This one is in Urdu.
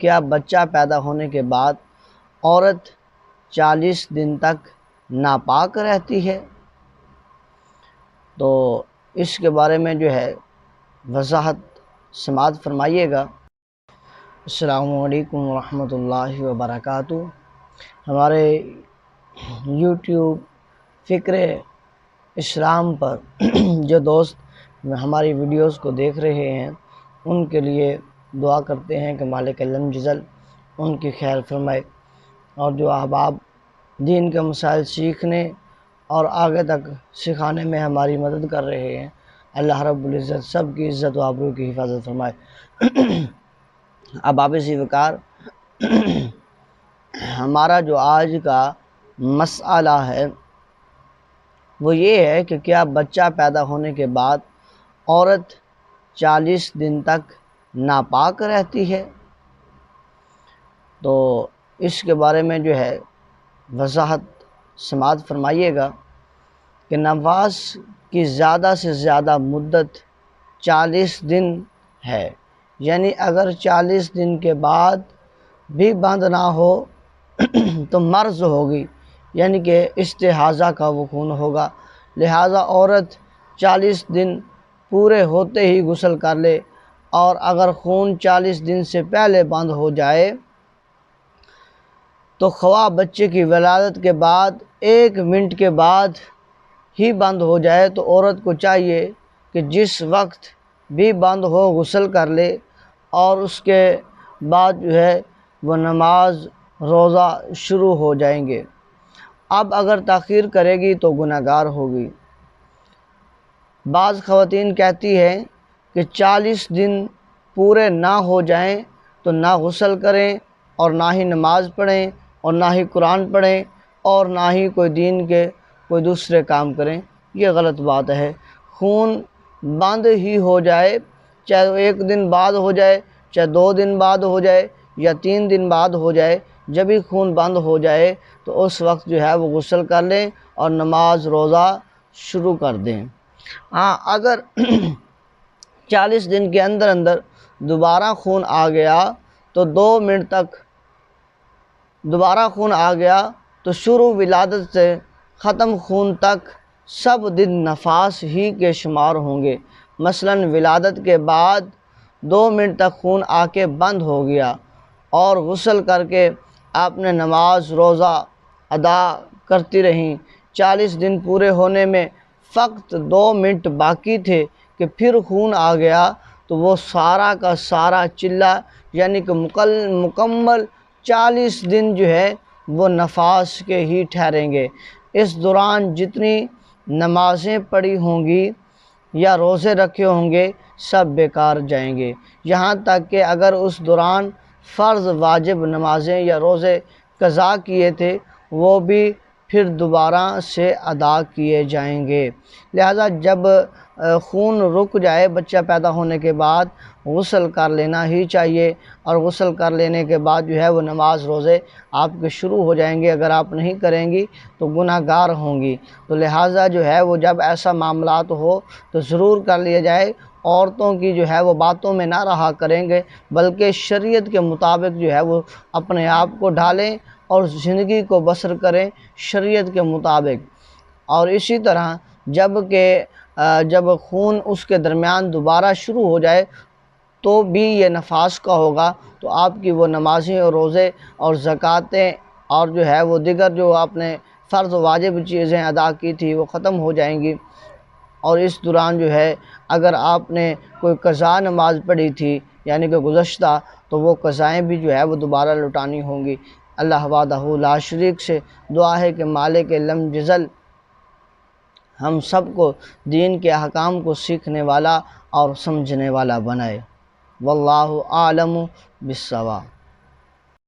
کیا بچہ پیدا ہونے کے بعد عورت 40 دن تک ناپاک رہتی ہے؟ تو اس کے بارے میں وضاحت سماعت فرمائیے گا۔ السلام علیکم ورحمۃ اللہ وبرکاتہ۔ ہمارے یوٹیوب فکر اسلام پر جو دوست ہماری ویڈیوز کو دیکھ رہے ہیں ان کے لیے دعا کرتے ہیں کہ مالک لم جزل ان کی خیر فرمائے، اور جو احباب دین کے مسائل سیکھنے اور آگے تک سکھانے میں ہماری مدد کر رہے ہیں، اللہ رب العزت سب کی عزت و آبرو کی حفاظت فرمائے۔ احباب ذی وقار، ہمارا جو آج کا مسئلہ ہے وہ یہ ہے کہ کیا بچہ پیدا ہونے کے بعد عورت 40 دن تک ناپاک رہتی ہے؟ تو اس کے بارے میں وضاحت سماعت فرمائیے گا کہ نفاس کی زیادہ سے زیادہ مدت 40 دن ہے، یعنی اگر 40 دن کے بعد بھی بند نہ ہو تو مرض ہوگی، یعنی کہ استحاضہ کا وہ خون ہوگا۔ لہٰذا عورت 40 دن پورے ہوتے ہی غسل کر لے، اور اگر خون 40 دن سے پہلے بند ہو جائے تو خواہ بچے کی ولادت کے بعد 1 منٹ کے بعد ہی بند ہو جائے تو عورت کو چاہیے کہ جس وقت بھی بند ہو غسل کر لے، اور اس کے بعد وہ نماز روزہ شروع ہو جائیں گے۔ اب اگر تاخیر کرے گی تو گناہ گار ہوگی۔ بعض خواتین کہتی ہیں کہ 40 دن پورے نہ ہو جائیں تو نہ غسل کریں، اور نہ ہی نماز پڑھیں، اور نہ ہی قرآن پڑھیں، اور نہ ہی کوئی دین کے کوئی دوسرے کام کریں۔ یہ غلط بات ہے۔ خون بند ہی ہو جائے، چاہے وہ 1 دن بعد ہو جائے، چاہے 2 دن بعد ہو جائے، یا 3 دن بعد ہو جائے، جب ہی خون بند ہو جائے تو اس وقت وہ غسل کر لیں اور نماز روزہ شروع کر دیں۔ ہاں، اگر 40 دن کے اندر دوبارہ خون آ گیا تو 2 منٹ تک دوبارہ خون آ گیا تو شروع ولادت سے ختم خون تک سب دن نفاس ہی کے شمار ہوں گے۔ مثلاً ولادت کے بعد 2 منٹ تک خون آ کے بند ہو گیا اور غسل کر کے آپ نے نماز روزہ ادا کرتی رہیں، 40 دن پورے ہونے میں فقط 2 منٹ باقی تھے کہ پھر خون آ گیا تو وہ سارا کا سارا چلہ، یعنی کہ مکمل 40 دن وہ نفاس کے ہی ٹھہریں گے۔ اس دوران جتنی نمازیں پڑھی ہوں گی یا روزے رکھے ہوں گے سب بیکار جائیں گے، یہاں تک کہ اگر اس دوران فرض واجب نمازیں یا روزے قضا کیے تھے وہ بھی پھر دوبارہ سے ادا کیے جائیں گے۔ لہذا جب خون رک جائے بچہ پیدا ہونے کے بعد غسل کر لینا ہی چاہیے، اور غسل کر لینے کے بعد وہ نماز روزے آپ کے شروع ہو جائیں گے۔ اگر آپ نہیں کریں گی تو گناہ گار ہوں گی، تو لہٰذا وہ جب ایسا معاملات ہو تو ضرور کر لیا جائے۔ عورتوں کی وہ باتوں میں نہ رہا کریں گے، بلکہ شریعت کے مطابق وہ اپنے آپ کو ڈھالیں اور زندگی کو بسر کریں شریعت کے مطابق۔ اور اسی طرح جب خون اس کے درمیان دوبارہ شروع ہو جائے تو بھی یہ نفاس کا ہوگا، تو آپ کی وہ نمازیں اور روزے اور زکوٰۃیں اور وہ دیگر جو آپ نے فرض واجب چیزیں ادا کی تھی وہ ختم ہو جائیں گی۔ اور اس دوران اگر آپ نے کوئی قضا نماز پڑھی تھی یعنی کہ گزشتہ، تو وہ قضائیں بھی وہ دوبارہ لوٹانی ہوں گی۔ اللہ وحدہ لا شریک سے دعا ہے کہ مالک لم جزل ہم سب کو دین کے احکام کو سیکھنے والا اور سمجھنے والا بنائے۔ واللہ اعلم بالصواب۔